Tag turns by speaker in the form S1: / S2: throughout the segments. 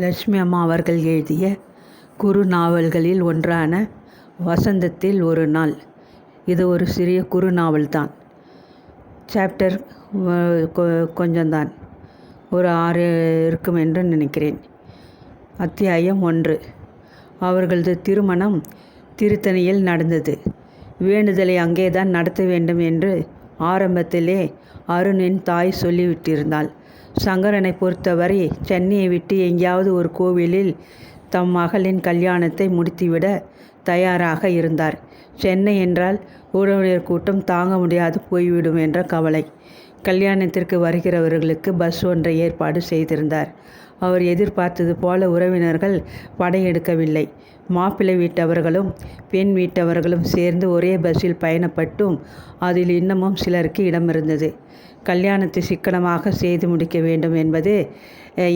S1: லட்சுமி அம்மா அவர்கள் எழுதிய குறு நாவல்களில் ஒன்றான வசந்தத்தில் ஒரு நாள். இது ஒரு சிறிய குறு நாவல்தான். சாப்டர் கொஞ்சம்தான், ஒரு 6 இருக்கும் என்று நினைக்கிறேன். அத்தியாயம் 1. அவர்களது திருமணம் திருத்தணியில் நடந்தது. வேண்டுதலை அங்கேதான் நடத்த வேண்டும் என்று ஆரம்பத்திலே அருணின் தாய் சொல்லிவிட்டிருந்தாள். சங்கரனை பொறுத்தவரை சென்னையை விட்டு எங்கேயாவது ஒரு கோவிலில் தம் மகளின் கல்யாணத்தை முடித்துவிட தயாராக இருந்தார். சென்னை என்றால் உறவினர் கூட்டம் தாங்க முடியாது போய்விடும் என்ற கவலை. கல்யாணத்திற்கு வருகிறவர்களுக்கு பஸ் ஒன்றை ஏற்பாடு செய்திருந்தார். அவர் எதிர்பார்த்தது போல உறவினர்கள் படையெடுக்கவில்லை. மாப்பிள்ளை வீட்டவர்களும் பெண் வீட்டவர்களும் சேர்ந்து ஒரே பஸ்ஸில் பயணப்பட்டும் அதில் இன்னமும் சிலருக்கு இடம் இருந்தது. கல்யாணத்தை சிக்கனமாக செய்து முடிக்க வேண்டும் என்பது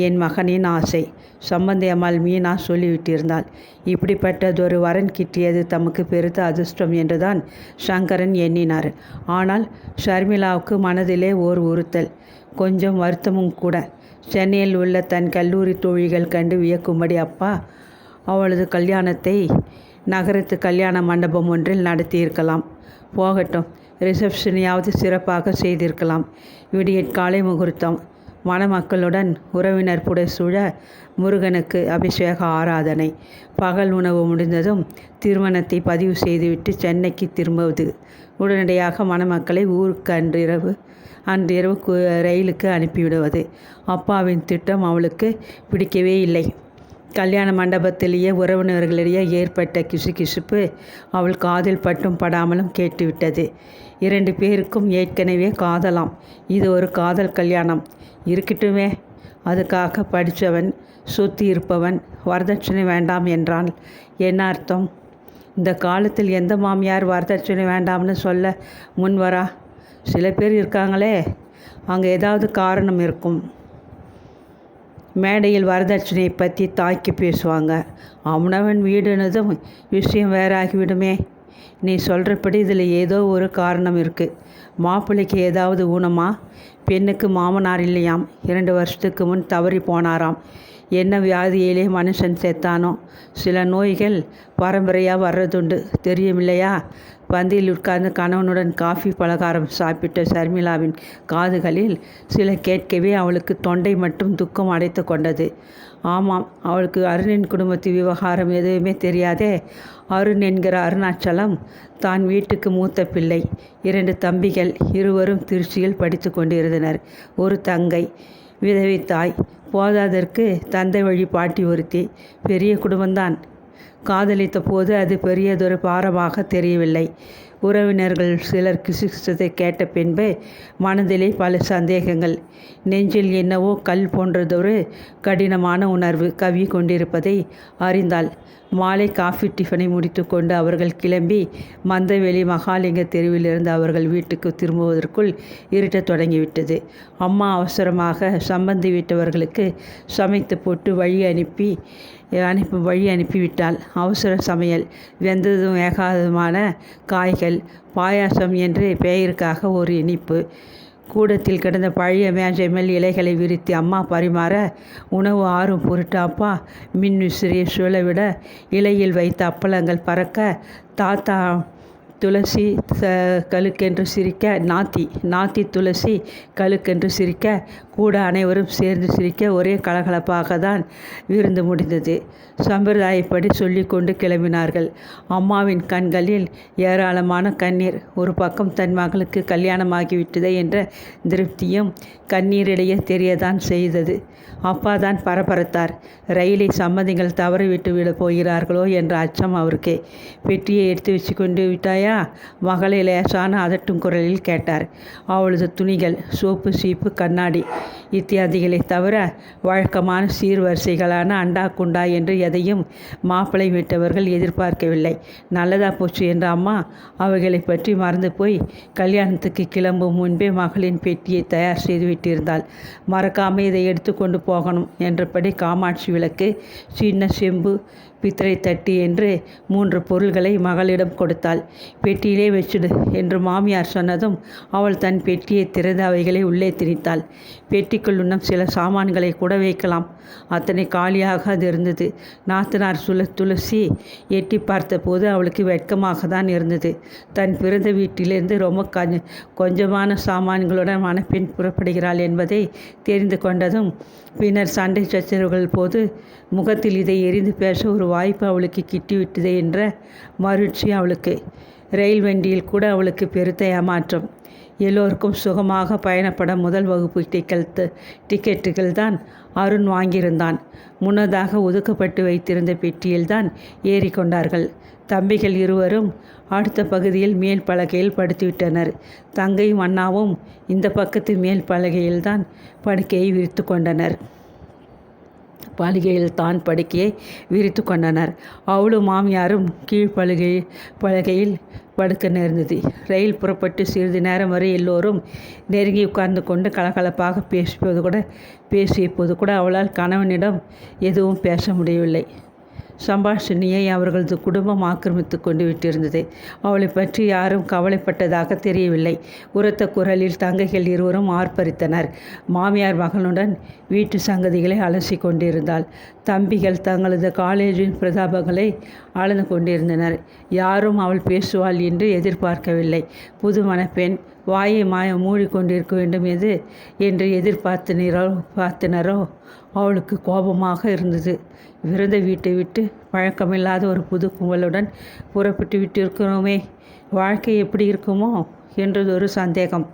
S1: என் மகனின் ஆசை. சம்பந்தி அம்மாள் மீனா சொல்லிவிட்டிருந்தாள். இப்படிப்பட்டதொரு வரன் கிட்டியது தமக்கு பெருத்த அதிர்ஷ்டம் என்றுதான் சங்கரன் எண்ணினார். ஆனால் ஷர்மிளாவுக்கு மனதிலே ஓர் உறுத்தல், கொஞ்சம் வருத்தமும் கூட. சென்னையில் உள்ள தன் கல்லூரி தோழிகள் கண்டு வியக்கும்படி அப்பா அவளது கல்யாணத்தை நகரத்து கல்யாண மண்டபம் ஒன்றில் நடத்தியிருக்கலாம். போகட்டும், ரிசப்ஷனையாவது சிறப்பாக செய்திருக்கலாம். விடியற்காலை முகூர்த்தம். மணமக்களுடன் உறவினர் புடைசூழ முருகனுக்கு அபிஷேக ஆராதனை. பகல் உணவு முடிந்ததும் திருமணத்தை பதிவு செய்துவிட்டு சென்னைக்கு திரும்புவது. உடனடியாக மணமக்களை ஊருக்கு அன்றிரவு ரயிலுக்கு அனுப்பிவிடுவது. அப்பாவின் திட்டம் அவளுக்கு பிடிக்கவே இல்லை. கல்யாண மண்டபத்திலேயே உறவினர்களிடையே ஏற்பட்ட கிசுகிசுப்பு அவள் காதில் பட்டும் படாமலும் கேட்டுவிட்டது. 2 பேருக்கும் ஏற்கனவே காதலாம். இது ஒரு காதல் கல்யாணம். இருக்கட்டுமே, அதுக்காக படித்தவன், சொத்து இருப்பவன் வரதட்சணை வேண்டாம் என்றால் என்ன அர்த்தம்? இந்த காலத்தில் எந்த மாமியார் வரதட்சணை வேண்டாம்னு சொல்ல முன்வரா? சில பேர் இருக்காங்களே, அங்கே ஏதாவது காரணம் இருக்கும். மேடையில் வரதட்சணையை பற்றி தாக்கி பேசுவாங்க. அவனவன் வீடுனதும் விஷயம் வேறாகிவிடுமே. நீ சொல்கிறபடி இதில் ஏதோ ஒரு காரணம் இருக்குது. மாப்பிள்ளைக்கு ஏதாவது ஊனமா? பெண்ணுக்கு மாமனார் இல்லையாம். 2 வருஷத்துக்கு முன் தவறி போனாராம். என்ன வியாதியிலே மனுஷன் செத்தானோ. சில நோய்கள் பரம்பரையாக வர்றதுண்டு, தெரியுமில்லையா? பந்தியில் உட்கார்ந்து கணவனுடன் காஃபி பலகாரம் சாப்பிட்ட ஷர்மிளாவின் காதுகளில் சில கேட்கவே அவளுக்கு தொண்டை மட்டும் துக்கம் அடைத்து கொண்டது. ஆமாம், அவளுக்கு அருணின் குடும்பத்து விவகாரம் எதுவுமே தெரியாதே. அருண் என்கிற அருணாச்சலம் தான் வீட்டுக்கு மூத்த பிள்ளை. 2 தம்பிகள், இருவரும் திருச்சியில் படித்து கொண்டிருந்தனர். ஒரு தங்கை, விதவை தாய். போதாதற்கு தந்தை வழி பாட்டி ஒருத்தி. பெரிய குடும்பம்தான். காதலித்த போது அது பெரியதொரு பாரமாக தெரியவில்லை. உறவினர்கள் சிலர் கிசுகிசத்தை கேட்ட பின்பு மனதிலே பல சந்தேகங்கள். நெஞ்சில் என்னவோ கல் போன்றதொரு கடினமான உணர்வு கவி கொண்டிருப்பதை அறிந்தாள். மாலை காஃபி டிஃபனை முடித்து கொண்டு அவர்கள் கிளம்பி மந்தவெளி மகாலிங்க தெருவிலிருந்து அவர்கள் வீட்டுக்கு திரும்புவதற்குள் இருட்டத் தொடங்கிவிட்டது. அம்மா அவசரமாக சம்பந்தி வீட்டவர்களுக்கு சமைத்து போட்டு வழி அனுப்பிவிட்டாள். அவசர சமையல். வெந்ததும் வேகாததுமான காய்கள், பாயாசம் என்று பெயருக்காக ஒரு இனிப்பு. கூடத்தில் கிடந்த பழைய மேஜை மேல் இலைகளை விரித்து அம்மா பரிமாற உணவு ஆறும் பொருட்டு அப்பா மின் விசிறியை சுழவிட இலையில் வைத்த அப்பளங்கள் பறக்க தாத்தா துளசி கழுக்கென்று சிரிக்க, நாத்தி துளசி கழுக்கென்று சிரிக்க, கூட அனைவரும் சேர்ந்து சிரிக்க ஒரே கலகலப்பாக தான் விருந்து முடிந்தது. சம்பிரதாயப்படி சொல்லி கொண்டு கிளம்பினார்கள். அம்மாவின் கண்களில் ஏராளமான கண்ணீர். ஒரு பக்கம் தன் மகளுக்கு கல்யாணமாகிவிட்டதே என்ற திருப்தியும் கண்ணீரிடையே தெரியதான் செய்தது. அப்பா தான் பரபரத்தார். ரயிலை சம்மதிகள் தவறிவிட்டு விட போகிறார்களோ என்ற அச்சம் அவருக்கே. பெட்டியை எடுத்து வச்சு கொண்டு விட்டாயா? மகளை லேசான அதட்டும் குரலில் கேட்டார். அவளது துணிகள், சோப்பு, சீப்பு, கண்ணாடி இத்தியாதிகளை தவிர வழக்கமான சீர்வரிசைகளான அண்டா குண்டா என்று எதையும் மாப்பிள்ளை விட்டவர்கள் எதிர்பார்க்கவில்லை. நல்லதா போச்சு என்ற அம்மா அவைகளை பற்றி மறந்து போய் கல்யாணத்துக்கு கிளம்பும் முன்பே மகளின் பெட்டியை தயார் செய்து விட்டிருந்தாள். மறக்காமல் இதை எடுத்து கொண்டு போகணும் என்றபடி காமாட்சி விளக்கு, சின்ன செம்பு, பித்தளை தட்டு என்று 3 பொருள்களை மகளிடம் கொடுத்தாள். பெட்டியிலே வச்சுடு என்று மாமியார் சொன்னதும் அவள் தன் பெட்டியை திறந்து அவைகளை உள்ளே திணித்தாள். பெட்டிக்குள் இன்னும் சில சாமான்களை கூட வைக்கலாம். அத்தனை காலியாக அது இருந்தது. நாத்தனார் துளசி எட்டி பார்த்தபோது அவளுக்கு வெட்கமாக தான் இருந்தது. தன் பிறந்த வீட்டிலிருந்து ரொம்ப கொஞ்சமான சாமான்களுடன் மணப்பெண் புறப்படுகிறாள் என்பதை தெரிந்து கொண்டதும் பின்னர் சண்டை சச்சரவுகள் போது முகத்தில் இதை எரிந்து பேச ஒரு வாய்ப்பு அவளுக்கு கிட்டிவிட்டது என்ற மகிழ்ச்சி அவளுக்கு. ரயில் வண்டியில் கூட அவளுக்கு பெருத்த ஏமாற்றம். எல்லோருக்கும் சுகமாக பயணப்பட முதல் வகுப்பு டிக்கெட்டுகள் தான் அருண் வாங்கியிருந்தான். முன்னதாக ஒதுக்கப்பட்டு வைத்திருந்த பெட்டியில்தான் ஏறிக்கொண்டார்கள். தம்பிகள் இருவரும் அடுத்த பகுதியில் மேல் பலகையில் படுத்துவிட்டனர். தங்கையும் அண்ணாவும் இந்த பக்கத்து மேல் பலகையில்தான் படுக்கையை விரித்து கொண்டனர். படுக்கையை விரித்து கொண்டனர். அவளும் மாமியாரும் பலகையில் படுக்க நேர்ந்தது. ரயில் புறப்பட்டு சிறிது நேரம் வரை எல்லோரும் நெருங்கி உட்கார்ந்து கொண்டு கலகலப்பாக பேசிய போது கூட அவளால் கணவனிடம் எதுவும் பேச முடியவில்லை. சம்பாஷணியை அவர்களது குடும்பம் ஆக்கிரமித்து கொண்டு விட்டிருந்தது. அவளை பற்றி யாரும் கவலைப்பட்டதாக தெரியவில்லை. உரத்த குரலில் தங்கைகள் இருவரும் ஆர்ப்பரித்தனர். மாமியார் மகனுடன் வீட்டு சங்கதிகளை அலசி கொண்டிருந்தாள். தம்பிகள் தங்களது காலேஜின் பிரதாபங்களை அளந்து கொண்டிருந்தனர். யாரும் அவள் பேசுவாள் என்று எதிர்பார்க்கவில்லை. புது மணப்பெண் வாயை மூடிக்கொண்டிருக்க வேண்டும் என்று எதிர்பார்த்தினரோ அவளுக்கு கோபமாக இருந்தது. விருந்த வீட்டை விட்டு பழக்கமில்லாத ஒரு புது கும்பலுடன் புறப்பட்டு விட்டிருக்கிறோமே, வாழ்க்கை எப்படி இருக்குமோ என்றது ஒரு சந்தேகம்.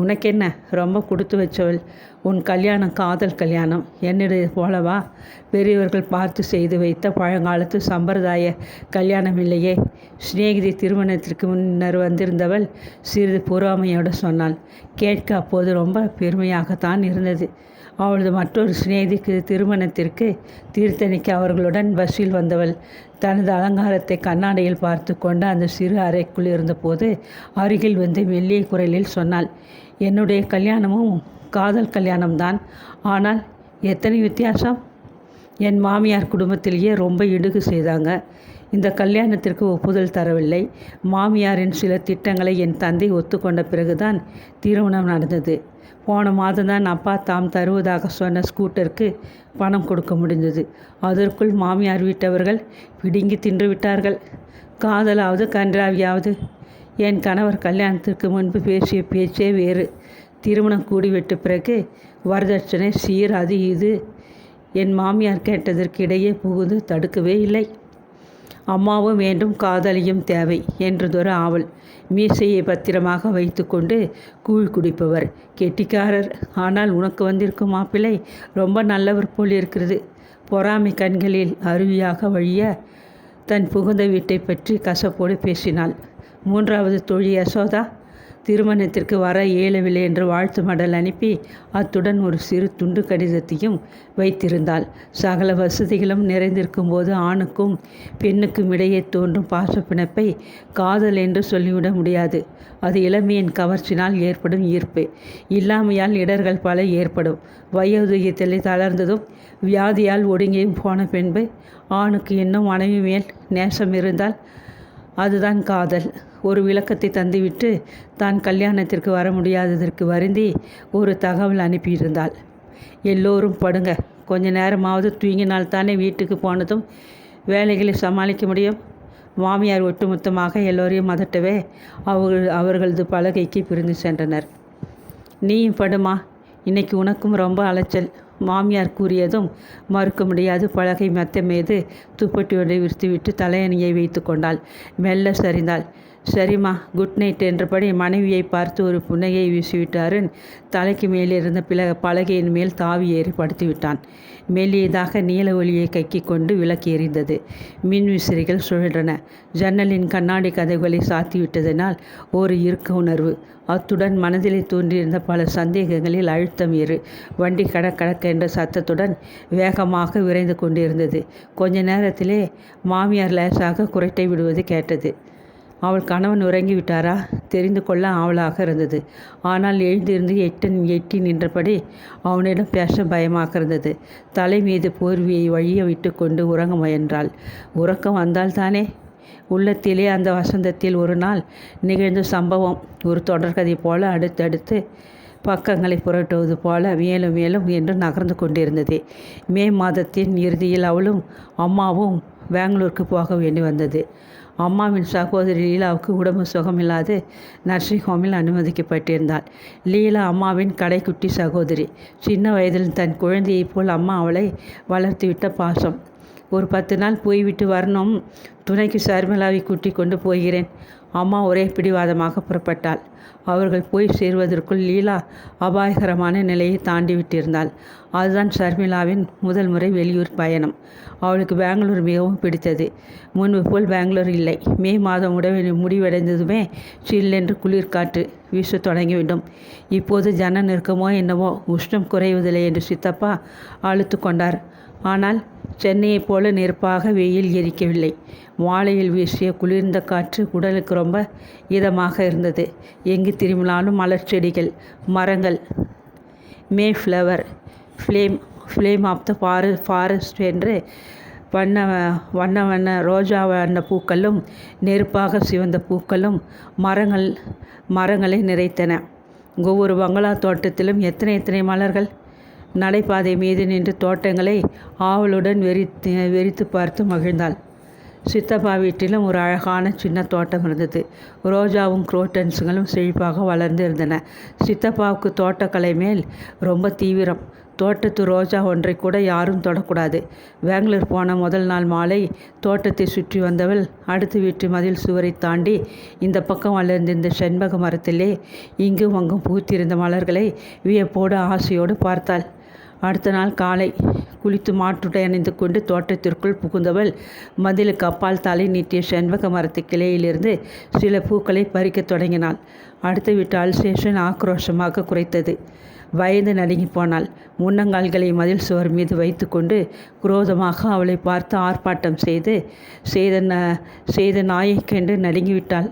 S1: உனக்கென்ன, ரொம்ப கொடுத்து வச்சவள். உன் கல்யாணம் காதல் கல்யாணம். என்னுடைய போலவா? பெரியவர்கள் பார்த்து செய்து வைத்த பழங்காலத்து சம்பிரதாய கல்யாணம் இல்லையே. சிநேகிதி திருமணத்திற்கு முன்னர் வந்திருந்தவள் சிறிது பொறாமையோடு சொன்னாள். கேட்க அப்போது ரொம்ப பெருமையாகத்தான் இருந்தது. அவளது மற்றொரு சிநேகிதிக்கு திருமணத்திற்கு தீர்த்தணிக்க அவர்களுடன் பஸ்ஸில் வந்தவள் தனது அலங்காரத்தை கண்ணாடியில் பார்த்து கொண்டு அந்த சிறு அறைக்குள் இருந்தபோது அருகில் வந்து மெல்லிய குரலில் சொன்னாள், என்னுடைய கல்யாணமும் காதல் கல்யாணம்தான். ஆனால் எத்தனை வித்தியாசம். என் மாமியார் குடும்பத்திலேயே ரொம்ப இடுகு செய்தாங்க. இந்த கல்யாணத்திற்கு ஒப்புதல் தரவில்லை. மாமியாரின் சில திட்டங்களை என் தந்தை ஒத்துக்கொண்ட பிறகுதான் திருமணம் நடந்தது. போன மாதம்தான் அப்பா தாம் தருவதாக சொன்ன ஸ்கூட்டருக்கு பணம் கொடுக்க முடிந்தது. அதற்குள் மாமியார் வீட்டவர்கள் பிடுங்கி தின்று விட்டார்கள். காதலாவது கன்றாவியாவது. என் கணவர் கல்யாணத்திற்கு முன்பு பேசிய பேச்சே வேறு. திருமணம் கூடிவிட்ட பிறகு வரதட்சணை சீர் அது இது. என் மாமியார் கேட்டதற்கு இடையே புகுந்து தடுக்கவே இல்லை. அம்மாவும் வேண்டும், காதலியும் தேவை என்றதொரு ஆவல். மீசையை பத்திரமாக வைத்து கொண்டு கூழ் குடிப்பவர், கெட்டிக்காரர். ஆனால் உனக்கு வந்திருக்கும் மாப்பிள்ளை ரொம்ப நல்லவர் போல் இருக்கிறது. பொறாமை கண்களில் அருவியாக வழிய தன் புகுந்த வீட்டை பற்றி கசப்போடு பேசினாள். மூன்றாவது தோழி யசோதா திருமணத்திற்கு வர இயலவில்லை என்று வாழ்த்து மடல் அனுப்பி அத்துடன் ஒரு சிறு துண்டு கடிதத்தையும் வைத்திருந்தாள். சகல வசதிகளும் நிறைந்திருக்கும் போது ஆணுக்கும் பெண்ணுக்கும் இடையே தோன்றும் பாசப்பிணைப்பை காதல் என்று சொல்லிவிட முடியாது. அது இளமையின் கவர்ச்சினால் ஏற்படும் ஈர்ப்பு. இல்லாமையால் இடர்கள் பல ஏற்படும். வயோதிகத்தில் தளர்ந்ததும் வியாதியால் ஒடுங்கியும் போன பின்பு ஆணுக்கு இன்னும் மனைவி மேல் நேசம் இருந்தால் அதுதான் காதல். ஒரு விளக்கத்தை தந்துவிட்டு தான் கல்யாணத்திற்கு வர முடியாததற்கு வருந்தி ஒரு தகவல் அனுப்பியிருந்தாள். எல்லோரும் படுங்க, கொஞ்ச நேரமாவது தூங்கினால்தானே வீட்டுக்கு போனதும் வேலைகளை சமாளிக்க முடியும். மாமியார் ஒட்டுமொத்தமாக எல்லோரையும் அதட்டவே அவர்களது பலகைக்கு பிரிந்து சென்றனர். நீயும் படுமா, இன்னைக்கு உனக்கும் ரொம்ப அலைச்சல். மாமியார் கூறியதும் மறுக்க முடியாது பலகை மெத்த மீது துப்பட்டியோடு விரித்துவிட்டு தலையணியை வைத்து கொண்டாள். மெல்ல சரிந்தாள். சரிம்மா, குட் நைட் என்றபடி மனைவியை பார்த்து ஒரு புன்னகையை வீசிவிட்டாருன் தலைக்கு மேலிருந்த பலகையின் மேல் தாவி ஏறி படுத்துவிட்டான். மெல்லியதாக நீல ஒளியை கக்கி கொண்டு விளக்கு எறிந்தது. மின் விசிறிகள் சுழன்றன. ஜன்னலின் கண்ணாடி கதவுகளை சாத்திவிட்டதனால் ஒரு இறுக்க உணர்வு. அத்துடன் மனதிலே தோன்றியிருந்த பல சந்தேகங்களில் அழுத்தம் ஏறு. வண்டி கடக்க என்ற சத்தத்துடன் வேகமாக விரைந்து கொண்டிருந்தது. கொஞ்ச நேரத்திலே மாமியார் லேசாக குரைட்டை விடுவது கேட்டது. அவள் கணவன் உறங்கிவிட்டாரா தெரிந்து கொள்ள ஆவலாக இருந்தது. ஆனால் எழுந்திருந்து எட்டி நின்றபடி அவனிடம் பேச பயமாக இருந்தது. தலை மீது போர்வியை வழிய விட்டு கொண்டு உறங்க முயன்றாள். உறக்கம் வந்தால்தானே உள்ளத்திலே அந்த வசந்தத்தில் ஒரு நாள் நிகழ்ந்த சம்பவம் ஒரு தொடர்கதை போல அடுத்தடுத்து பக்கங்களை புரட்டுவது போல மேலும் மேலும் என்று நகர்ந்து கொண்டிருந்தது. மே மாதத்தின் இறுதியில் அவளும் அம்மாவும் பெங்களூருக்கு போக வேண்டி வந்தது. அம்மாவின் சகோதரி லீலாவுக்கு உடம்பு சுகமில்லாது நர்சிங் ஹோமில் அனுமதிக்கப்பட்டிருந்தாள். லீலா அம்மாவின் கடைக்குட்டி சகோதரி. சின்ன வயதில் தன் குழந்தையைப் போல் அம்மா அவளை வளர்த்துவிட்ட பாசம். ஒரு 10 நாள் போய்விட்டு வரணும், துணைக்கு சர்மிளாவை கூட்டி கொண்டு போகிறேன். அம்மா ஒரே பிடிவாதமாக புறப்பட்டாள். அவர்கள் போய் சேர்வதற்குள் லீலா அபாயகரமான நிலையை தாண்டிவிட்டிருந்தாள். அதுதான் சர்மிளாவின் முதல் முறை வெளியூர் பயணம். அவளுக்கு பெங்களூர் மிகவும் பிடித்தது. முன்பு போல் பெங்களூர் இல்லை. மே மாதம் முடிவடைந்ததுமே சில்லென்று குளிர்காற்று வீச தொடங்கிவிடும். இப்போது ஜன நெருக்கமோ என்னவோ, உஷ்ணம் குறைவதில்லை என்று சித்தப்பா அழுத்து கொண்டார். ஆனால் சென்னையைப் போல நெருப்பாக வெயில் எரிக்கவில்லை. மாலையில் வீசிய குளிர்ந்த காற்று உடலுக்கு ரொம்ப இதமாக இருந்தது. எங்கு திரும்பினாலும் மலர் செடிகள், மரங்கள். May flower, flame of the forest என்று வண்ண வண்ண ரோஜா வண்ண பூக்களும் நெருப்பாக சிவந்த பூக்களும் மரங்களை நிறைத்தன. ஒவ்வொரு பங்களா தோட்டத்திலும் எத்தனை மலர்கள். நடைபாதை மீது நின்று தோட்டங்களை ஆவலுடன் வெறித்து பார்த்து மகிழ்ந்தாள். சித்தப்பா வீட்டிலும் ஒரு அழகான சின்ன தோட்டம் இருந்தது. ரோஜாவும் குரோட்டன்ஸுகளும் செழிப்பாக வளர்ந்து இருந்தன. சித்தப்பாவுக்கு தோட்டக்கலை மேல் ரொம்ப தீவிரம். தோட்டத்து ரோஜா ஒன்றை கூட யாரும் தொடக்கூடாது. பெங்களூர் போன முதல் நாள் மாலை தோட்டத்தை சுற்றி வந்தவள் அடுத்த வீட்டு மதில் சுவரை தாண்டி இந்த பக்கம் வளர்ந்திருந்த செண்பக மரத்திலே இங்கும் அங்கும் பூத்திருந்த மலர்களை வியப்போடு ஆசையோடு பார்த்தாள். அடுத்த நாள் காலை குளித்து மாற்றுடை அணிந்து கொண்டு தோட்டத்திற்குள் புகுந்தவள் மதிலுக்கு அப்பால் தலை நீட்டிய செண்பக மரத்து கிளையிலிருந்து சில பூக்களை பறிக்கத் தொடங்கினாள். அடுத்த வீட்டு அல்சேஷன் ஆக்ரோஷமாக குறைத்தது. பயந்து நடுங்கி போனாள். முன்னங்கால்களை மதில் சுவர் மீது வைத்து கொண்டு குரோதமாக அவளை பார்த்து ஆர்ப்பாட்டம் செய்த நாயை கண்டு நடுங்கிவிட்டாள்.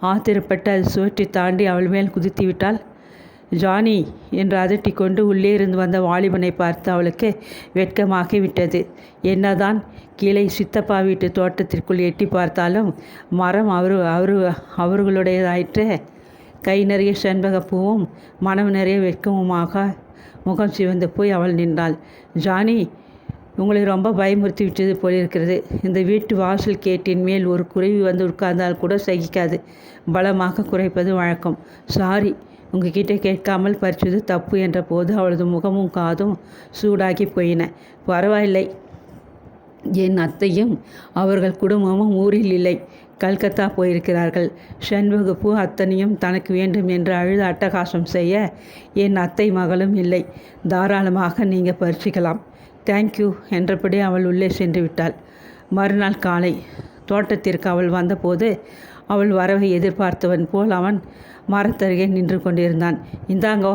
S1: ஆத்திரப்பட்டு அது சுவற்றை தாண்டி அவள் மேல் குதித்து விட்டாள். ஜானி என்று அதட்டி கொண்டு உள்ளே இருந்து வந்த வாலிபனை பார்த்து அவளுக்கு வெட்கமாகிவிட்டது. என்னதான் கீழே சித்தப்பா வீட்டு தோட்டத்திற்குள் எட்டி பார்த்தாலும் மரம் அவர்களுடையதாயிற்று. கை நிறைய செண்பகப்பூவும் மனம் நிறைய வெட்கமுமாக முகம் சிவந்து போய் அவள் நின்றாள். ஜானி, உங்களை ரொம்ப பயமுறுத்தி விட்டது போலிருக்கிறது. இந்த வீட்டு வாசல் கேட்டின் மேல் ஒரு குருவி வந்து உட்கார்ந்தால் கூட சகிக்காது. பலமாக குறைப்பது வழக்கம். சாரி, உங்ககிட்ட கேட்காமல் பறிச்சது தப்பு என்ற போது அவளது முகமும் காதும் சூடாகி போயின. பரவாயில்லை, என் அத்தையும் அவர்கள் குடும்பமும் ஊரில் இல்லை, கல்கத்தா போயிருக்கிறார்கள். செண்பகப்பூ அத்தனையும் தனக்கு வேண்டும் என்று அழுது அட்டகாசம் செய்ய என் அத்தை மகளும் இல்லை. தாராளமாக நீங்கள் பறிச்சிக்கலாம். தேங்க்யூ என்றபடி அவள் உள்ளே சென்று விட்டாள். மறுநாள் காலை தோட்டத்திற்கு அவள் வந்தபோது அவள் வரவை எதிர்பார்த்தவன் போல் அவன் மரத்தருகே நின்று கொண்டிருந்தான். இந்தாங்கோ,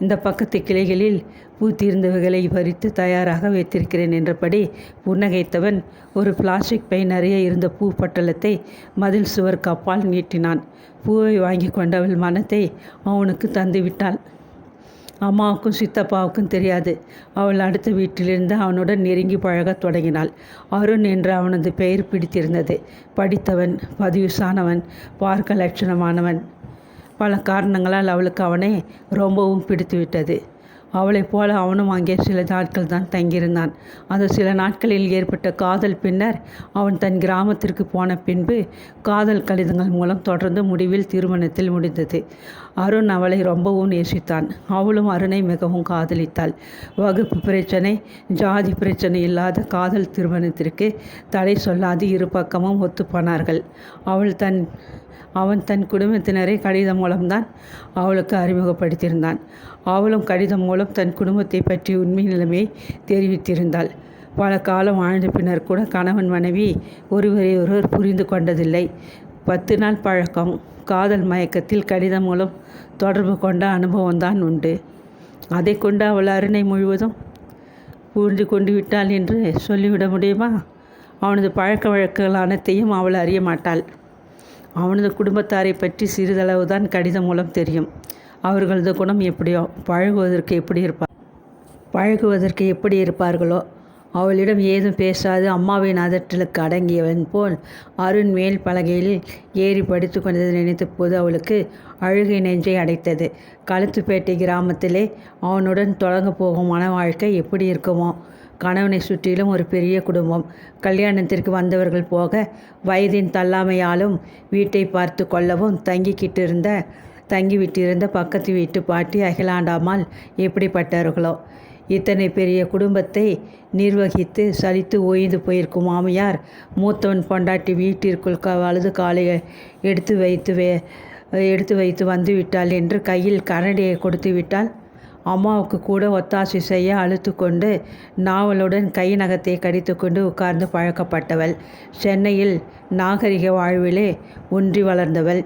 S1: இந்த பக்கத்து கிளைகளில் பூத்திருந்தவைகளை பறித்து தயாராக வைத்திருக்கிறேன் என்றபடி புன்னகைத்தவன் ஒரு பிளாஸ்டிக் பை நிறைய இருந்த பூ பட்டலத்தை மதில் சுவர் கப்பால் நீட்டினான். பூவை வாங்கி கொண்டவள் மனத்தை அவனுக்கு தந்துவிட்டாள். அம்மாவுக்கும் சித்தப்பாவுக்கும் தெரியாது. அவள் அடுத்த வீட்டிலிருந்து அவனுடன் நெருங்கி பழகத் தொடங்கினாள். அருண் என்று அவனது பெயர் பிடித்திருந்தது. படித்தவன், பதிவுசானவன், பார்க்க லட்சணமானவன். பல காரணங்களால் அவளுக்கு அவனை ரொம்பவும் பிடித்துவிட்டது. அவளைப் போல அவனும் அங்கே சில நாட்கள் தான் தங்கியிருந்தான். அந்த சில நாட்களில் ஏற்பட்ட காதல் பின்னர் அவன் தன் கிராமத்திற்கு போன பின்பு காதல் கடிதங்கள் மூலம் தொடர்ந்து முடிவில் திருமணத்தில் முடிந்தது. அருண் அவளை ரொம்பவும் நேசித்தான். அவளும் அருணை மிகவும் காதலித்தாள். வகுப்பு பிரச்சனை, ஜாதி பிரச்சனை இல்லாத காதல் திருமணத்திற்கு தடை சொல்லாது இரு பக்கமும் ஒத்துப்போனார்கள். அவன் தன் குடும்பத்தினரை கடிதம் மூலம்தான் அவளுக்கு அறிமுகப்படுத்தியிருந்தான். அவளும் கடிதம் மூலம் தன் குடும்பத்தை பற்றி உண்மை நிலைமையை தெரிவித்திருந்தாள். பல காலம் வாழ்ந்த பின்னர் கூட கணவன் மனைவி ஒருவர் புரிந்து கொண்டதில்லை. 10 நாள் பழக்கம், காதல் மயக்கத்தில் கடிதம் மூலம் தொடர்பு கொண்ட அனுபவம்தான் உண்டு. அதை கொண்டு அவள் அருணை முழுவதும் புரிந்து கொண்டு விட்டாள் என்று சொல்லிவிட முடியுமா? அவனது பழக்க வழக்கங்கள் அனைத்தையும் அவள் அறிய மாட்டாள். அவனது குடும்பத்தாரை பற்றி சிறிதளவுதான் கடிதம் மூலம் தெரியும். அவர்களது குணம் எப்படியோ, பழகுவதற்கு எப்படி இருப்பார்களோ அவளிடம் ஏதும் பேசாது அம்மாவின் அதட்டலுக்கு அடங்கியவன் போல் அருண் மேல் பலகையில் ஏறி படித்து கொண்டதை நினைத்த போது அவளுக்கு அழுகை நெஞ்சை அடைத்தது. களுத்துப்பேட்டை கிராமத்திலே அவனுடன் தொடங்க போகும் மன வாழ்க்கை எப்படி இருக்குமோ? கணவனை சுற்றிலும் ஒரு பெரிய குடும்பம். கல்யாணத்திற்கு வந்தவர்கள் போக வயதின் தள்ளாமையாலும் வீட்டை பார்த்து கொள்ளவும் தங்கிவிட்டிருந்த பக்கத்து வீட்டு பாட்டி அகிலாண்டாம்மாள் எப்படிப்பட்டவர்களோ! இத்தனை பெரிய குடும்பத்தை நிர்வகித்து சலித்து ஓய்ந்து போயிருக்கும் மாமியார் மூத்தவன் பொண்டாட்டி வீட்டிற்குள் வலது காலை எடுத்து வைத்து வந்து விட்டாள் என்று கையில் கரண்டியை கொடுத்து விட்டால் அம்மாவுக்கு கூட ஒத்தாசை செய்ய அழுத்து கொண்டு நாவலுடன் கை நகத்தை கடித்து கொண்டு உட்கார்ந்து பழக்கப்பட்டவள். சென்னையில் நாகரிக வாழ்விலே ஒன்றி வளர்ந்தவள்.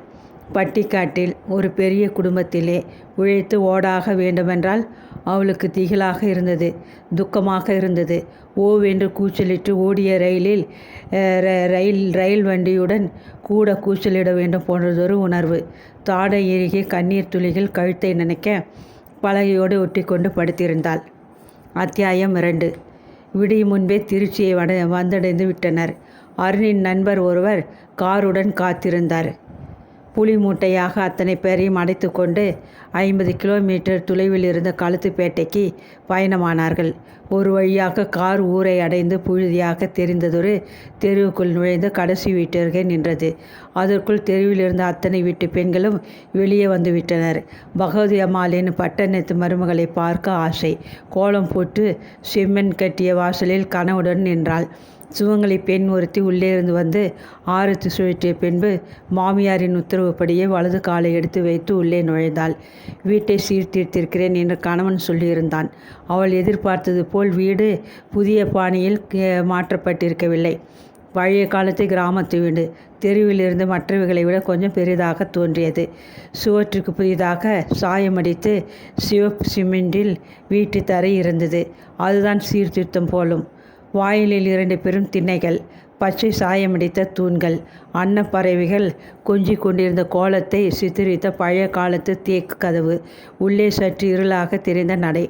S1: பட்டிக்காட்டில் ஒரு பெரிய குடும்பத்திலே உழைத்து ஓடாக வேண்டுமென்றால் அவளுக்கு திகிலாக இருந்தது, துக்கமாக இருந்தது. ஓவென்று கூச்சலிட்டு ஓடிய ரயில் வண்டியுடன் கூட கூச்சலிட வேண்டும் போன்றதொரு உணர்வு. தாடை இறுகி கண்ணீர் துளிகள் கழுத்தை நினைக்க பலகையோடு ஒட்டி கொண்டு படுத்திருந்தாள். அத்தியாயம் 2. விடியும் முன்பே திருச்சியை வந்தடைந்து விட்டனர். அருணின் நண்பர் ஒருவர் காருடன் காத்திருந்தார். புலி மூட்டையாக அத்தனை பேரையும் அடைத்து கொண்டு 50 கிலோமீட்டர் தொலைவில் இருந்த களுத்துப்பேட்டைக்கு பயணமானார்கள். ஒரு வழியாக கார் ஊரை அடைந்து புழுதியாக தெரிந்ததொரு தெருவுக்குள் நுழைந்து கடைசி வீட்டிற்கே நின்றது. அதற்குள் தெருவில் இருந்த அத்தனை வீட்டு பெண்களும் வெளியே வந்து விட்டனர். பகவதி அம்மாளின் பட்டணத்து மருமகளை பார்க்க ஆசை. கோலம் போட்டு செம்மண் கட்டிய வாசலில் கனவுடன் நின்றாள். சுவங்கலி பெண் ஒருத்தி உள்ளே இருந்து வந்து ஆரத்தி சுழற்றிய பின்பு மாமியாரின் உத்தரவுப்படியே வலது காலை எடுத்து வைத்து உள்ளே நுழைந்தாள். வீட்டை சீர்திருத்திருக்கிறேன் என்று கணவன் சொல்லியிருந்தான். அவள் எதிர்பார்த்தது போல் வீடு புதிய பாணியில் மாற்றப்பட்டிருக்கவில்லை. பழைய காலத்து கிராமத்து வீடு. தெருவில் இருந்து மற்றவைகளை விட கொஞ்சம் பெரிதாக தோன்றியது. சுவற்றுக்கு புதிதாக சாயமடித்து சிவப்பு சிமெண்டில் வீட்டு தரை இருந்தது. அதுதான் சீர்திருத்தம் போலும். வாயிலில் 2 பெரும் திண்ணைகள், பச்சை சாயமடித்த தூண்கள், அன்னப்பறவைகள் கொஞ்சி கொண்டிருந்த கோலத்தை சித்தரித்த பழைய காலத்து தேக்கு கதவு, உள்ளே சற்று இருளாக தெரிந்த நடை,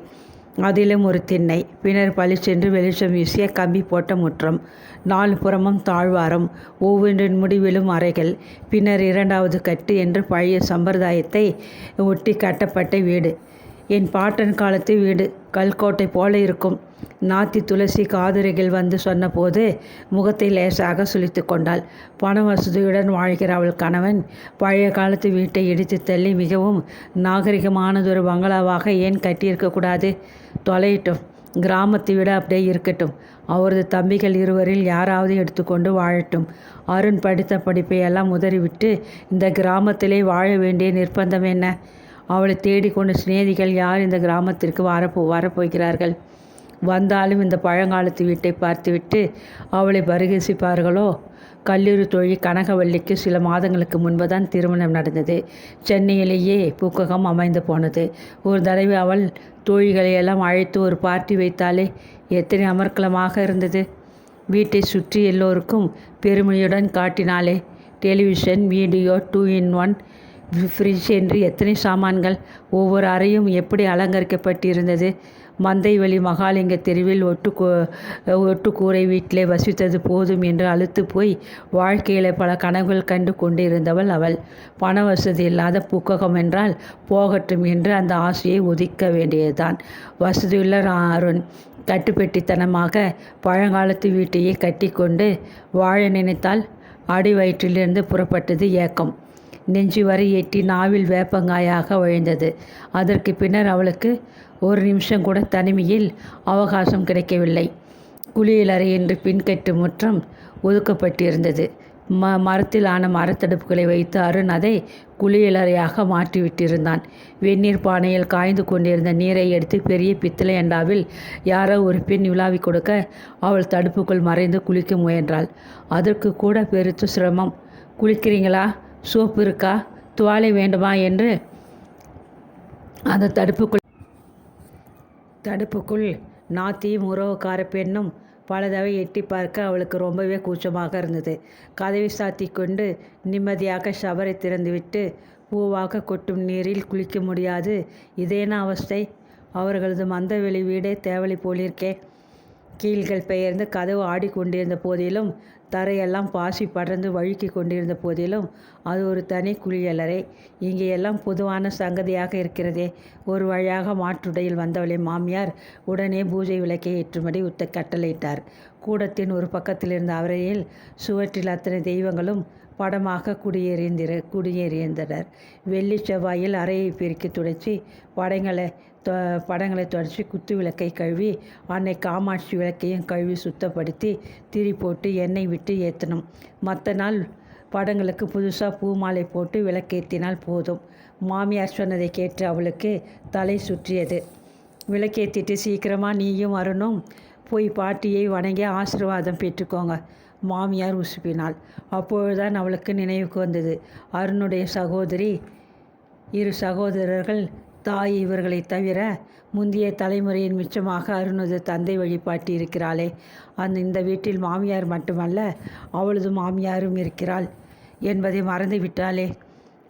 S1: அதிலும் ஒரு திண்ணை, பின்னர் பளிச்சென்று வெளிச்சம் வீசிய கம்பி போட்ட முற்றம், 4 புறமும் தாழ்வாரம், ஒவ்வொன்றின் முடிவிலும் அறைகள், பின்னர் 2வது கட்டு என்று பழைய சம்பிரதாயத்தை ஒட்டி கட்டப்பட்ட வீடு. என் பாட்டன் காலத்து வீடு, கல்கோட்டை போல இருக்கும். நாத்தி துளசி காதுரைகள் வந்து சொன்னபோது முகத்தை லேசாக சுளித்து கொண்டாள். பண வசதியுடன் வாழ்கிற அவள் கணவன் பழைய காலத்து வீட்டை இடித்து தள்ளி மிகவும் நாகரிகமானதொரு பங்களாவாக ஏன் கட்டியிருக்கக்கூடாது? தொலையிட்டும், கிராமத்தை விட அப்படியே இருக்கட்டும். அவரது தம்பிகள் இருவரில் யாராவது எடுத்துக்கொண்டு வாழட்டும். அருண் படித்த படிப்பையெல்லாம் உதறிவிட்டு இந்த கிராமத்திலே வாழ வேண்டிய நிர்பந்தம் என்ன? அவளை தேடிக்கொண்டு சிநேகிகள் யார் இந்த கிராமத்திற்கு வரப்போகிறார்கள்? வந்தாலும் இந்த பழங்காலத்து வீட்டை பார்த்துவிட்டு அவளை பரிகசிப்பார்களோ? கல்லூரி தோழி கனகவல்லிக்கு சில மாதங்களுக்கு முன்புதான் திருமணம் நடந்தது. சென்னையிலேயே புக்ககம் அமைந்து போனது. ஒரு தடவை அவள் தோழிகளையெல்லாம் அழைத்து ஒரு பார்ட்டி வைத்தாலே எத்தனை அமர்க்கலமாக இருந்தது. வீட்டை சுற்றி எல்லோருக்கும் பெருமையுடன் காட்டினாலே. டெலிவிஷன், வீடியோ, 2-in-1, ஃப்ரிட்ஜ் என்று எத்தனை சாமான்கள்! ஒவ்வொரு அறையும் எப்படி அலங்கரிக்கப்பட்டிருந்தது! மந்தைவெளி மகாலிங்க தெருவில் ஒட்டுக்கூரை வீட்டிலே வசித்தது போதும் என்று அலுத்து போய் வாழ்க்கையில் பல கனவுகள் கண்டு கொண்டிருந்தவள் அவள். பண வசதி இல்லாத புக்ககம் என்றால் போகட்டும் என்று அந்த ஆசையை ஒதுக்க வேண்டியதுதான். வசதியுள்ள அருண் கட்டுப்பெட்டித்தனமாக பழங்காலத்து வீட்டையே கட்டி கொண்டு வாழ நினைத்தால் அடி வயிற்றிலிருந்து புறப்பட்டது ஏக்கம். நெஞ்சு வரை எட்டி நாவில் வேப்பங்காயாக வழிந்தது. அதற்கு பின்னர் அவளுக்கு ஒரு நிமிஷம் கூட தனிமையில் அவகாசம் கிடைக்கவில்லை. குளியலறை என்று பின்கட்டு முற்றம் ஒதுக்கப்பட்டிருந்தது. மரத்தில் ஆன மரத்தடுப்புகளை வைத்து அருண் அதை குளியலறையாக மாற்றிவிட்டிருந்தான். வெந்நீர் பானையில் காய்ந்து கொண்டிருந்த நீரை எடுத்து பெரிய பித்தளை அண்டாவில் யாரோ ஒரு பெண் விழாவி கொடுக்க அவள் தடுப்புக்குள் மறைந்து குளிக்க முயன்றாள். அதற்கு கூட பெருத்து சிரமம். குளிக்கிறீங்களா? சோப்பு இருக்கா? துவாலை வேண்டுமா என்று அந்த தடுப்புக்குள் நாத்தியும் உறவுக்கார பெண்ணும் பலதவை எட்டி பார்க்க அவளுக்கு ரொம்பவே கூச்சமாக இருந்தது. கதவை சாத்தி கொண்டு நிம்மதியாக ஷவரை திறந்துவிட்டு பூவாக கொட்டும் நீரில் குளிக்க முடியாது. இதேன அவஸ்தை? அவர்களது மந்தவெளி வீடே தேவலி போலிருக்கே. கீழ்கள் பெயர்ந்து கதவு ஆடிக்கொண்டிருந்த போதிலும், தரையெல்லாம் பாசி படர்ந்து வழுக்கி கொண்டிருந்த போதிலும், அது ஒரு தனி குளியலறை. இங்கே எல்லாம் பொதுவான சங்கதியாக இருக்கிறதே. ஒரு வழியாக மாற்றுடையில் வந்தவளின் மாமியார் உடனே பூஜை விளக்கை ஏற்றும்படி கட்டளையிட்டார். கூடத்தின் ஒரு பக்கத்தில் இருந்த அறையில் சுவற்றில் அத்தனை தெய்வங்களும் படமாக குடியேறியிருந்தனர். வெள்ளி செவ்வாயில் அறையை பெருக்கி துடைச்சி படங்களை தொடச்சி குத்து விளக்கை கழுவி அன்னை காமாட்சி விளக்கையும் கழுவி சுத்தப்படுத்தி திரி போட்டு எண்ணெய் விட்டு ஏற்றணும். மற்ற நாள் படங்களுக்கு புதுசாக பூ மாலை போட்டு விளக்கேற்றினால் போதும். மாமியார் சொன்னதை கேட்டு அவளுக்கு தலை சுற்றியது. விளக்கேற்றிட்டு சீக்கிரமாக நீயும் அருணும் போய் பாட்டியை வணங்கி ஆசீர்வாதம் பெற்றுக்கோங்க. மாமியார் உசுப்பினாள். அப்பொழுதுதான் அவளுக்கு நினைவுக்கு வந்தது. அருணுடைய இரு சகோதரர்கள், தாய் இவர்களை தவிர முந்தைய தலைமுறையின் மிச்சமாக அருணது தந்தை வழிபாட்டி இருக்கிறாளே. இந்த வீட்டில் மாமியார் மட்டுமல்ல, அவளது மாமியாரும் இருக்கிறாள் என்பதை மறந்து விட்டாளே.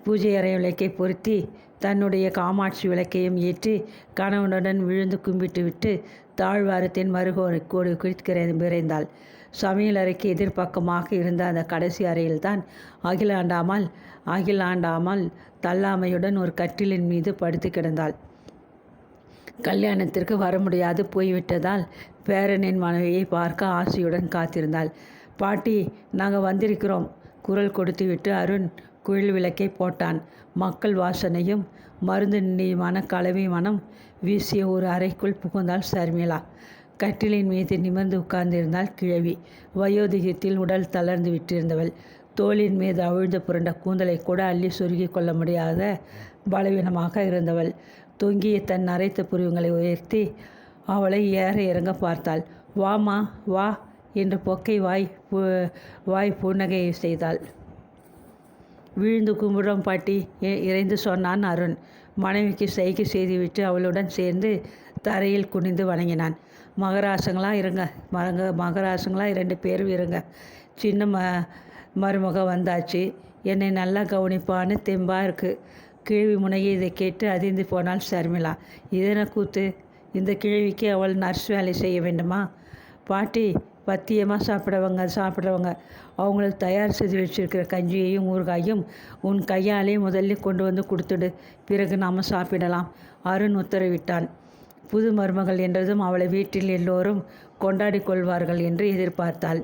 S1: பூஜை அறை விளக்கை பொருத்தி தன்னுடைய காமாட்சி விளக்கையும் ஏற்றி கணவனுடன் விழுந்து கும்பிட்டு விட்டு தாழ்வாரத்தின் மறுகோடு விரைந்தாள். சமையல் அறைக்கு எதிர்ப்பக்கமாக இருந்த அந்த கடைசி அறையில்தான் அகிலாண்டாமல் தள்ளாமையுடன் ஒரு கட்டிலின் மீது படுத்து கிடந்தாள். கல்யாணத்திற்கு வர முடியாது போய்விட்டதால் பேரனின் மனைவியை பார்க்க ஆசையுடன் காத்திருந்தாள். பாட்டி, நாங்கள் வந்திருக்கிறோம். குரல் கொடுத்துவிட்டு அருண் குழல் விளக்கை போட்டான். மக்கள் வாசனையும் மருந்து நினைவான கலவை மனம் வீசிய ஒரு அறைக்குள் புகுந்தாள் சர்மிளா. கட்டிலின் மீது நிமிர்ந்து உட்கார்ந்திருந்தாள் கிழவி. வயோதிகத்தில் உடல் தளர்ந்து விட்டிருந்தவள். தோளின் மீது அவிழ்ந்து புரண்ட கூந்தலை கூட அள்ளி சொருகி கொள்ள முடியாத பலவீனமாக இருந்தவள். தொங்கிய தன் நரைத்த புருவங்களை உயர்த்தி அவளை ஏற இறங்க பார்த்தாள். வாமா வா என்று பொக்கை வாய் புன்னகையை செய்தாள். வீழ்ந்து கும்பிடும் பாட்டி இறைந்து சொன்னான் அருண். மனைவிக்கு சைகை செய்துவிட்டு அவளுடன் சேர்ந்து தரையில் குனிந்து வணங்கினான். மகராசங்களாக இருங்க, மகராசங்களாக 2 பேரும் இருங்க. சின்ன மருமக வந்தாச்சு, என்னை நல்லா கவனிப்பான்னு தெம்பாக இருக்குது. கிழவி முனையை இதை கேட்டு அதிர்ந்து போனாள் சர்மிளா. இதென்ன கூத்து? இந்த கிழவிக்கு அவள் நர்ஸ் வேலை செய்ய வேண்டுமா? பாட்டி, பத்தியமாக சாப்பிட்றவங்க அவங்களுக்கு தயார் செய்து வச்சுருக்கிற கஞ்சியையும் ஊறுகாயும் உன் கையாலே முதல்ல கொண்டு வந்து கொடுத்துடு, பிறகு நாம் சாப்பிடலாம். அருண் உத்தரவிட்டான். புது மருமகள் என்றதும் அவளை வீட்டில் எல்லோரும் கொண்டாடி கொள்வார்கள் என்று எதிர்பார்த்தாள்.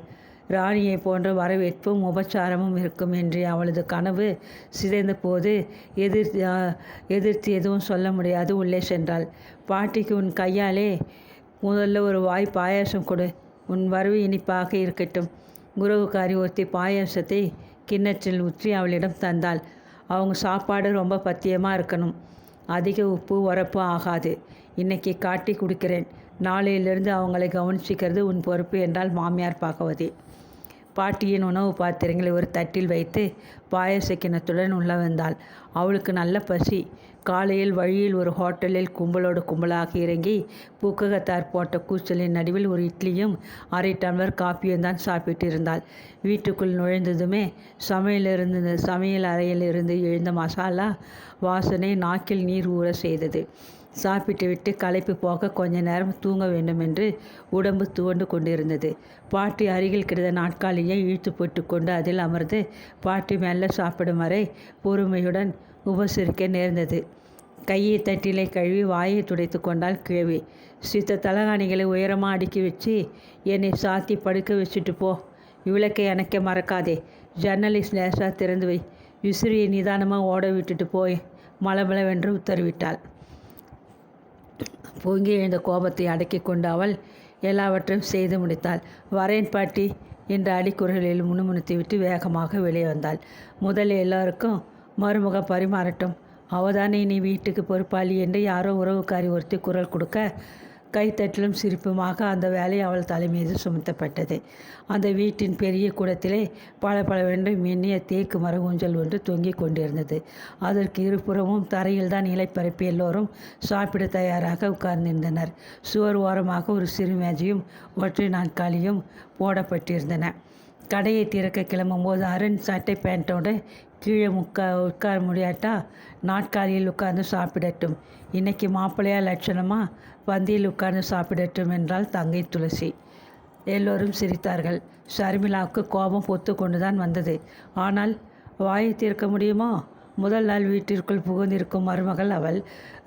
S1: ராணியை போன்ற வரவேற்பும் உபச்சாரமும் இருக்கும் என்று அவளது கனவு சிதைந்த போது எதிர்த்து எதுவும் சொல்ல முடியாது உள்ளே சென்றாள். பாட்டிக்கு உன் கையாலே முதல்ல ஒரு வாய் பாயாசம் கொடு, உன் வரவு இனிப்பாக இருக்கட்டும். உறவுக்காரி ஒருத்தி பாயாசத்தை கிண்ணற்றில் ஊற்றி அவளிடம் தந்தாள். அவங்க சாப்பாடு ரொம்ப பத்தியமாக இருக்கணும், அதிக உப்பு உரப்பு ஆகாது. இன்னைக்கு காட்டி குடிக்கிறேன், நாளையிலிருந்து அவங்களை கவனிச்சிக்கிறது உன் பொறுப்பு என்றால் மாமியார் பாகவதி. பாட்டியின் உணவு பாத்திரங்களை ஒரு தட்டில் வைத்து பாயச கிண்ணத்துடன் உள்ள வந்தாள். அவளுக்கு நல்ல பசி. காலையில் வழியில் ஒரு ஹோட்டலில் கும்பலோடு கும்பலாக இறங்கி பூக்ககத்தார் போட்ட கூச்சலின் நடுவில் ஒரு இட்லியும் 1/2 டம்ளர் காப்பியும் தான் சாப்பிட்டு இருந்தாள். வீட்டுக்குள் நுழைந்ததுமே சமையல் அறையில் இருந்து எழுந்த மசாலா வாசனை நாக்கில் நீர் ஊற செய்தது. சாப்பிட்டு விட்டு களைப்பு போக கொஞ்ச நேரம் தூங்க வேண்டும் என்று உடம்பு துவண்டு கொண்டிருந்தது. பாட்டி அருகில் கிடந்த நாட்காலியை இழுத்து போட்டு கொண்டு அதில் அமர்ந்து பாட்டி மெல்ல சாப்பிடும் வரை பொறுமையுடன் உபசரிக்க நேர்ந்தது. கையை தட்டிலை கழுவி வாயை துடைத்து கொண்டாள் கிழவி. சித்த தலகாணிகளை உயரமாக அடுக்கி வச்சு என்னை சாத்தி படுக்க வச்சுட்டு போ. விளக்கை அணைக்க மறக்காதே. ஜன்னலை லேசாக திறந்து வை. விசிறியை நிதானமாக ஓட விட்டுட்டு போய் மளமளவென்று உத்தரவிட்டாள். பொங்கி எழுந்த கோபத்தை அடக்கி கொண்டு அவள் எல்லாவற்றையும் செய்து முடித்தாள். வரேன் பாட்டி என்ற அடிக்குரலில் முணுமுணுத்து விட்டு வேகமாக வெளியே வந்தாள். முதலில் எல்லாருக்கும் மருமக பரிமாறட்டும், அவதானே நீ வீட்டுக்கு பொறுப்பாளி என்று யாரோ உறவுக்காரி ஒருத்தி குரல் கொடுக்க கைத்தட்டிலும் சிரிப்புமாக அந்த வேலை அவள் தலைமீது சுமத்தப்பட்டது. அந்த வீட்டின் பெரிய கூடத்திலே பளபளவென்று மின்னிய தேக்கு மர ஊஞ்சல் ஒன்று தொங்கிக் கொண்டிருந்தது. அதற்கு இருபுறமும் தரையில்தான் இலைப்பரப்பி எல்லோரும் சாப்பிட தயாராக உட்கார்ந்திருந்தனர். சுவர் ஓரமாக ஒரு சிறு மேஜையும் ஒற்றை நாற்காலியும் போடப்பட்டிருந்தன. கடையை திறக்க கிளம்பும்போது அருண் சட்டை பேண்ட்டோடு கீழே உட்கார முடியாட்டா நாட்காலியில் உட்கார்ந்து சாப்பிடட்டும், இன்னைக்கு மாப்பிள்ளையா லட்சணமாக பந்தியில் உட்கார்ந்து சாப்பிடட்டும் என்றாள் தங்கை துளசி. எல்லோரும் சிரித்தார்கள். ஷர்மிளாவுக்கு கோபம் பொத்து கொண்டுதான் வந்தது. ஆனால் வாயை தீர்க்க முடியுமோ? முதல் நாள் வீட்டிற்குள் புகுந்திருக்கும் மருமகள் அவள்.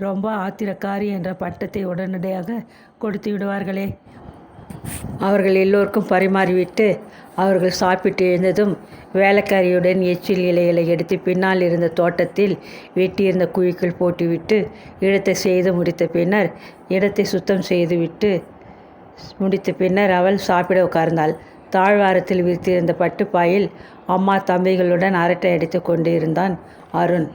S1: ரொம்ப ஆத்திரக்காரி என்ற பட்டத்தை உடனடியாக கொடுத்து விடுவார்களே. அவர்கள் எல்லோருக்கும் பரிமாறிவிட்டு அவர்கள் சாப்பிட்டு எழுந்ததும் வேலைக்காரியுடன் எச்சில் இலைகளை எடுத்து பின்னால் இருந்த தோட்டத்தில் வெட்டியிருந்த குழிக்குள் போட்டுவிட்டு இடத்தை செய்து முடித்த பின்னர் இடத்தை சுத்தம் செய்துவிட்டு முடித்த பின்னர் அவள் சாப்பிட உட்கார்ந்தாள். தாழ்வாரத்தில் விரித்திருந்த பட்டுப்பாயில் அம்மா தம்பிகளுடன் அரட்டை அடித்து கொண்டு இருந்தான் அருண்.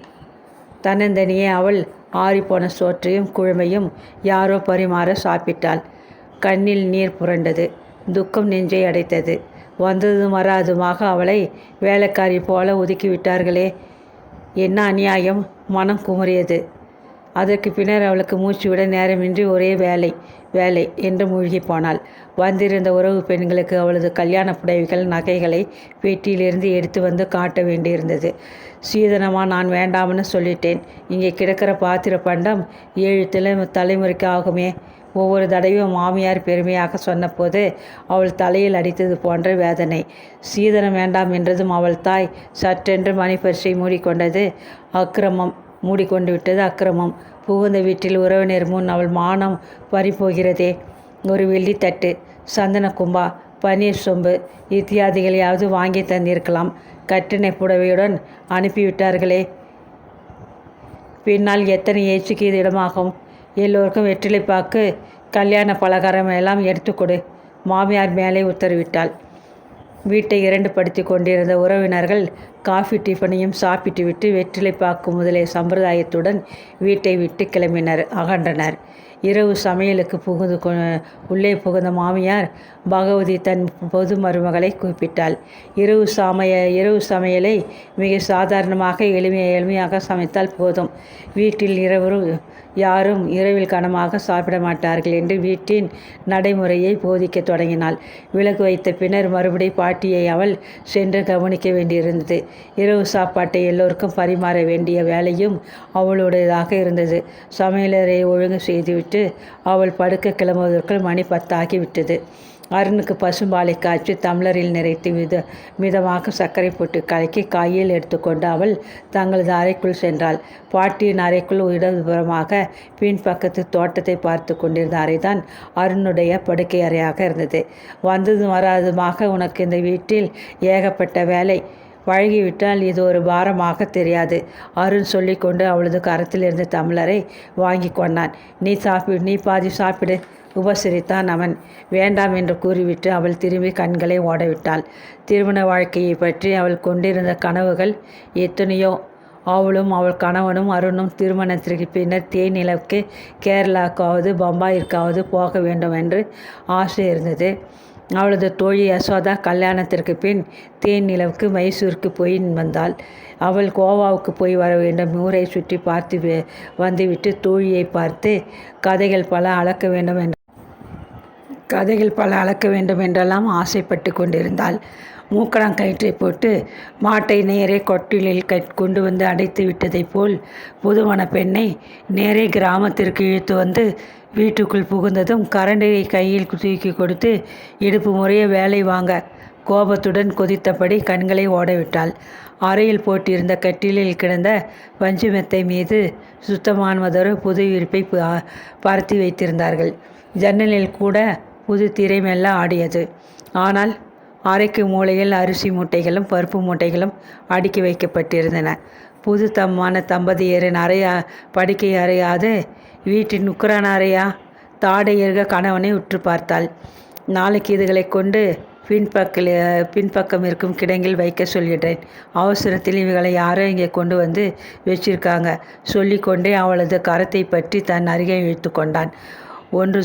S1: தன்னந்தனியே அவள் ஆறிப்போன சோற்றையும் குழம்பையும் யாரோ பரிமாற சாப்பிட்டாள். கண்ணில் நீர் புரண்டது. துக்கம் நெஞ்சை அடைத்தது. வந்ததும் வராதுமாக அவளை வேலைக்காரி போல ஒதுக்கிவிட்டார்களே, என்ன அநியாயம்! மனம் குமுறியது. அதற்கு பின்னர் அவளுக்கு மூச்சுவிட நேரமின்றி ஒரே வேலை வேலை என்று மூழ்கி போனாள். வந்திருந்த உறவு பெண்களுக்கு அவளது கல்யாண புடவைகள் நகைகளை பெட்டியிலிருந்து எடுத்து வந்து காட்ட வேண்டியிருந்தது. சீதனமாக நான் வேண்டாம்னு சொல்லிட்டேன். இங்கே கிடக்கிற பாத்திர பண்டம் 7 தலைமுறைக்கு ஆகுமே. ஒவ்வொரு தடவையும் மாமியார் பெருமையாக சொன்னபோது அவள் தலையில் அடித்தது போன்ற வேதனை. சீதனம் வேண்டாம் என்றதும் அவள் தாய் சற்றென்று மணிப்பரிசை மூடிக்கொண்டது அக்கிரமம். மூடிக்கொண்டு விட்டது அக்கிரமம். புகுந்த வீட்டில் உறவினர் முன் அவள் மானம் பறிப்போகிறதே. ஒரு வெள்ளித்தட்டு, சந்தன கும்பா, பன்னீர் சொம்பு இத்தியாதிகளையாவது வாங்கி தந்திருக்கலாம். கட்டின புடவையுடன் அனுப்பிவிட்டார்களே. பின்னால் எத்தனை ஏச்சுக்கு இது இடமாகும்? எல்லோருக்கும் வெற்றிலைப்பாக்கு, கல்யாண பலகாரம் எல்லாம் எடுத்துக்கொடு. மாமியார் மேலே உத்தரவிட்டாள். வீட்டை 2 படுத்தி கொண்டிருந்த உறவினர்கள் காஃபி டிஃபனையும் சாப்பிட்டு விட்டு வெற்றிலைப்பாக்கு முதலிய சம்பிரதாயத்துடன் வீட்டை விட்டு அகன்றனர். இரவு சமையலுக்கு உள்ளே புகுந்த மாமியார் பகவதி தன் பொது மருமகளை கூப்பிட்டாள். இரவு சமையலை மிக சாதாரணமாக எளிமையாக சமைத்தால் போதும். வீட்டில் யாரும் இரவில் கனமாக சாப்பிட மாட்டார்கள் என்று வீட்டின் நடைமுறையை போதிக்க தொடங்கினாள். விலகு வைத்த பின்னர் மறுபடி பாட்டியை அவள் சென்று கவனிக்க வேண்டியிருந்தது. இரவு சாப்பாட்டை எல்லோருக்கும் பரிமாற வேண்டிய வேலையும் அவளுடையதாக இருந்தது. சமையலறையை ஒழுங்கு செய்துவிட்டு அவள் படுக்க கிளம்புவதற்குள் மணி 10 ஆகிவிட்டது. அருணுக்கு பசும்பாலை காய்ச்சி டம்ளரில் நிறைத்து மிதமாக சர்க்கரை போட்டு கலக்கி கையில் எடுத்துக்கொண்டு அவள் தங்களது அறைக்குள் சென்றாள். பாட்டியின் அறைக்குள் இடதுபுறமாக பின்பக்கத்து தோட்டத்தை பார்த்து கொண்டிருந்த அறைதான் அருணுடைய படுக்கை அறையாக இருந்தது. வந்ததும் வராதுமாக உனக்கு இந்த வீட்டில் ஏகப்பட்ட வேலை, பழகிவிட்டால் இது ஒரு பாரமாக தெரியாது. அருண் சொல்லிக்கொண்டு அவளது கரத்தில் இருந்த டம்ளரை வாங்கி கொண்டான். நீ பாதி சாப்பிடு, உபசரித்தான் அவன். வேண்டாம் என்று கூறிவிட்டு அவள் திரும்பி கண்களை ஓடவிட்டாள். திருமண வாழ்க்கையை பற்றி அவள் கொண்டிருந்த கனவுகள் எத்தனையோ. அவளும் அவள் கணவனும் அருணும் திருமணத்திற்கு பின்னர் தேனிலவுக்கு, கேரளாவுக்காவது பம்பாயிற்காவது போக வேண்டும் என்று ஆசை இருந்தது. அவளது தோழி யசோதா கல்யாணத்திற்கு பின் தேனிலவுக்கு மைசூருக்கு போய் வந்தாள். அவள் கோவாவுக்கு போய் வர வேண்டும். ஊரை சுற்றி பார்த்து வந்துவிட்டு தோழியை பார்த்து கதைகள் பல அளக்க வேண்டும் என்றெல்லாம் ஆசைப்பட்டு கொண்டிருந்தாள். மூக்கணாங்கயிற்றை போட்டு மாட்டை நேரே கொட்டிலில் கொண்டு வந்து அடைத்து விட்டதைப் போல் புதுமண பெண்ணை நேரே கிராமத்திற்கு இழுத்து வந்து வீட்டுக்குள் புகுந்ததும் கரண்டியை கையில் தூக்கி கொடுத்து இடுப்பு முறைய வேலை வாங்க கோபத்துடன் கொதித்தபடி கண்களை ஓடவிட்டாள். அறையில் போட்டிருந்த கட்டிலில் கிடந்த பஞ்சு மெத்தை மீது சுத்தமானதொரு புது விரிப்பை பரத்தி வைத்திருந்தார்கள். ஜன்னலில் கூட புது திரை மெல்ல ஆடியது. ஆனால் அறைக்கு மூலையில் அரிசி மூட்டைகளும் பருப்பு மூட்டைகளும் அடுக்கி வைக்கப்பட்டிருந்தன. புது தம்பதியரின் அறையா படுக்கை அறையாது வீட்டின் உக்கரான அறையா? தாடை எருக கணவனை உற்று பார்த்தாள். நாளைக்கு இதுகளை கொண்டு பின்பக்கம் இருக்கும் கிடங்கில் வைக்க சொல்லிடுறேன். அவசரத்தில் இவைகளை யாரோ இங்கே கொண்டு வந்து வச்சிருக்காங்க சொல்லிக்கொண்டே அவளது கரத்தை பற்றி தன் அருகே இழுத்து கொண்டான். ஒன்று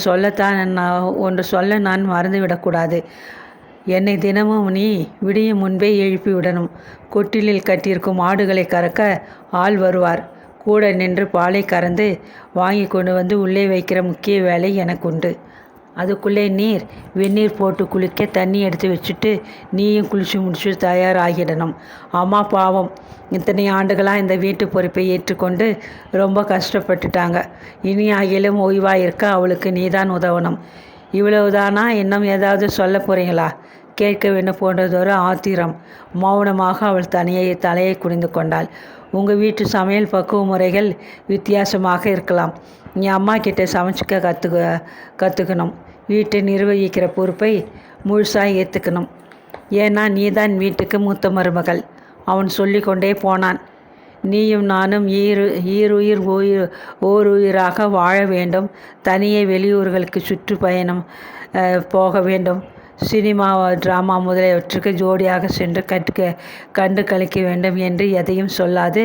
S1: சொல்ல நான் மறந்துவிடக்கூடாது. என்னை தினமும் நீ விடியும் முன்பே எழுப்பி விடணும். கொட்டிலில் கட்டியிருக்கும் ஆடுகளை கறக்க ஆள் வருவார். கூட நின்று பாலை கறந்து வாங்கி கொண்டு வந்து உள்ளே வைக்கிற முக்கிய வேலை எனக்கு உண்டு. அதுக்குள்ளே வெந்நீர் போட்டு குளிக்க தண்ணி எடுத்து வச்சுட்டு நீயும் குளிச்சு முடிச்சு தயாராகிடணும். அம்மா பாவம், இத்தனை ஆண்டுகளாக இந்த வீட்டு பொறுப்பை ஏற்றுக்கொண்டு ரொம்ப கஷ்டப்பட்டுட்டாங்க. இனி ஆகிலும் ஓய்வாக இருக்க அவளுக்கு நீதான் உதவணும். இவ்வளவுதானா? இன்னும் ஏதாவது சொல்ல போகிறீங்களா? கேட்க வேண்டும் போன்றதொரு ஆத்திரம். மௌனமாக அவள் தலையை குனிந்து கொண்டாள். உங்கள் வீட்டு சமையல் பக்குவ முறைகள் வித்தியாசமாக இருக்கலாம். நீ அம்மா கிட்ட சமைச்சிக்க கற்றுக்கணும். வீட்டை நிர்வகிக்கிற பொறுப்பை முழுசாக ஏற்றுக்கணும். ஏன்னா நீதான் வீட்டுக்கு மூத்த மருமகள். அவன் சொல்லிக்கொண்டே போனான். நீயும் நானும் ஓருயிராக வாழ வேண்டும். தனியே வெளியூர்களுக்கு சுற்றுப்பயணம் போக வேண்டும். சினிமா, டிராமா முதலியவற்றுக்கு ஜோடியாக சென்று கண்டு கழிக்க வேண்டும் என்று எதையும் சொல்லாது,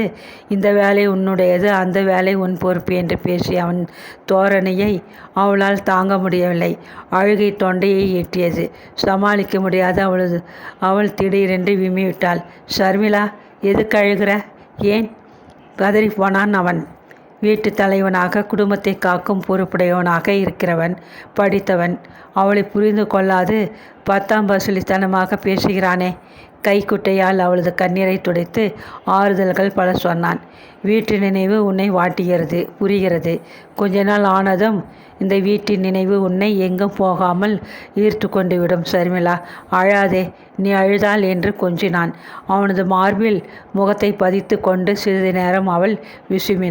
S1: இந்த வேலை உன்னுடையது, அந்த வேலை உன் பொறுப்பு என்று பேசிய அவன் தோரணையை அவளால் தாங்க முடியவில்லை. அழுகை தொண்டையை எட்டியது. சமாளிக்க முடியாத அவள் திடீரென்று விம்மிவிட்டாள். ஷர்மிளா, எதுக்கு அழுகிற? ஏன்? கதறி போனான் அவன். வீட்டு தலைவனாக குடும்பத்தை காக்கும் பொறுப்புடையவனாக இருக்கிறவன், படித்தவன். அவளை புரிந்து கொள்ளாது 10ஆம் வசூலித்தனமாக பேசுகிறானே. கைக்குட்டையால் அவளது கண்ணீரை துடைத்து ஆறுதல்கள் பல சொன்னான். வீட்டு நினைவு உன்னை வாட்டுகிறது, புரிகிறது. கொஞ்ச நாள் ஆனதும் இந்த வீட்டின் நினைவு உன்னை எங்கும் போகாமல் ஈர்த்து கொண்டு விடும். ஷர்மிளா, அழாதே. நீ அழுதாள் என்று கொஞ்சினான். அவனது மார்பில் முகத்தை பதித்து கொண்டு சிறிது நேரம் அவள் விசுமினாள்.